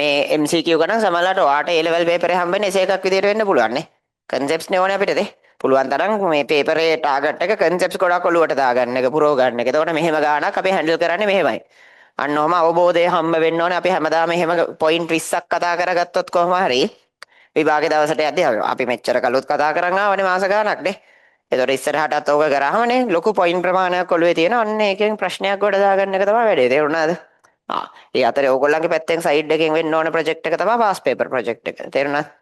මේ MCQ ගණන් සමහරවිට ඔයාට A level paper එක හම්බෙන්නේ එසේ එකක් විදියට වෙන්න පුළුවන් නේ. concepts නේ ඕනේ අපිට පුළුවන් තරම් මේ paper එකේ target එක concepts ගොඩක් ඔලුවට දාගන්න එක පුරව ගන්න එක. එතකොට මෙහෙම ගාණක් අපි handle කරන්නේ මෙහෙමයි. අන්න ඔහම අවබෝධය හම්බ වෙන්න ඕනේ. අපි හැමදාම එහෙම point 20ක් කතා කරගත්තොත් කොහොම හරි විභාගේ දවසට යද්දී අපි මෙච්චර කලොත් කතා කරන් ආවනේ මාස ගාණක් නේ. එතකොට ඉස්සරහටත් ඕක කරාමනේ ලොකු point ප්‍රමාණයක් ඔළුවේ තියෙන අන්න ඒකෙන් ප්‍රශ්නයක් ගොඩ දාගන්න එක තමයි වැඩේ. තේරුණාද? ඒ අතරේ ඕගොල්ලන්ගේ පැත්තෙන් සයිඩ් එකෙන් වෙන්න ඕන ප්‍රොජෙක්ට් එක තමයි පාස් පේපර් ප්‍රොජෙක්ට් එක. තේරුණාද?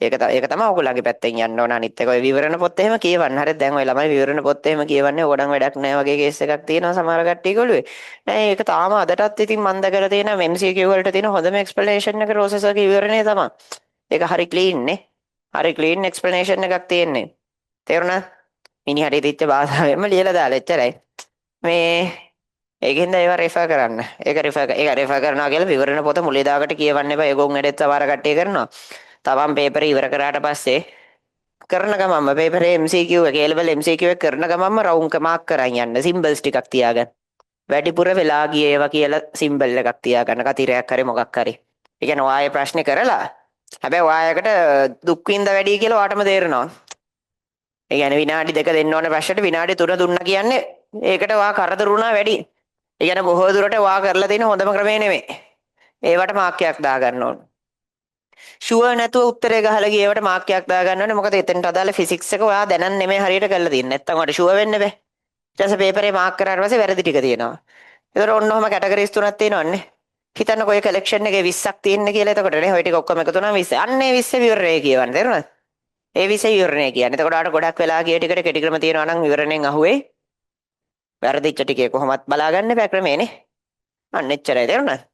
ඒක තමයි ඕගොල්ලන්ගේ පැත්තෙන් යන්න ඕන. අනිත් එක ඔය විවරණ පොත් එහෙම කියවන්න. හරිද? දැන් ඔය ළමයි විවරණ පොත් එහෙම කියවන්නේ ඕඩම් වැඩක් නැහැ වගේ කේස් එකක් තියෙනවා සමහර කට්ටිය ගොළුවේ. නෑ ඒක තාම අදටත් ඉතින් මම දැකලා තියෙන MCQ වලට තියෙන හොඳම එක්ස්ප්ලනේෂන් එක රෝසස් එකේ විවරණේ තමයි. ඒක හරි ක්ලීන් නේ. හරි ක්ලීන් එක්ස්ප්ලනේෂන් එකක් තියෙන්නේ. තේරුණාද? මිනිහට ඉතිච්ච භාෂාවෙන්ම ලියලා දාලා එච්චරයි. මේ ඒකෙන්ද ඒවා රෙෆර් කරන්න. ඒක රෙෆර් කරනවා කියලා විවරණ පොත මුලේ දාකට කියවන්න එපා. ඒගොන් වැඩෙත් සමහර කට්ටිය කරනවා. තමන් පේපර් ඉවර කරාට පස්සේ කරන ගමන්ම පේපර් MCQ එක A-level MCQ එක කරන ගමන්ම රවුම් මාක් කරන් යන්න. සිම්බල්ස් ටිකක් තියාගන්න. වැඩිපුර වෙලා ගියේ ඒවා කියලා සිම්බල් එකක් තියාගන්න. කතිරයක් හරි මොකක් හරි. ඒ කියන්නේ ඔයාගේ ප්‍රශ්නේ කරලා හැබැයි ඔයායකට දුක් විඳ වැඩි කියලා ඔයාටම තේරෙනවා. ඒ කියන්නේ විනාඩි 2 දෙන්න ඕන ප්‍රශ්නෙට විනාඩි 3 දුන්නා කියන්නේ ඒකට ඔයා කරදර වුණා වැඩි. ඒ කියන්නේ බොහෝ දුරට ඔයා කරලා තියෙන හොඳම ක්‍රමය නෙමෙයි. ඒවට මාක්කයක් දාගන්න ඕන. ෂුවර් නැතුව උත්තරේ ගහලා ගියවට මාක්කයක් දාගන්න ඕනේ. මොකද එතනට අදාළ ෆිසික්ස් එක ඔයා දැනන් නෙමෙයි හරියට කරලා තියෙන්නේ. නැත්තම් ඔයාලට ෂුවර් වෙන්න බෑ. ඊට පස්සේ පේපරේ මාක් කරාට පස්සේ වැරදි ටික තියෙනවා. ඒතකොට ඔන්න ඔහම කැටගරිස් තුනක් තියෙනවන්නේ. හිතන්නකෝ ඔය කලෙක්ෂන් එකේ 20ක් තියෙන්නේ කියලා. එතකොට නේ ඔය ටික ඔක්කොම එකතු වුණාම 20. අන්න ඒ 20 විවරණය කියවන්න. තේරුණාද? ඒ 20 විවරණය කියන්නේ. එතකොට ඔයාලට ගොඩක් වෙලා ගිය ටිකට කෙටි ක්‍රම තියෙනවා නම් විවරණයෙන් අහුවේ. වැරදිච්ච ටිකේ කොහොමත් බලාගන්න බෑ ක්‍රමේනේ. අන්න එච්චරයි. තේරුණාද?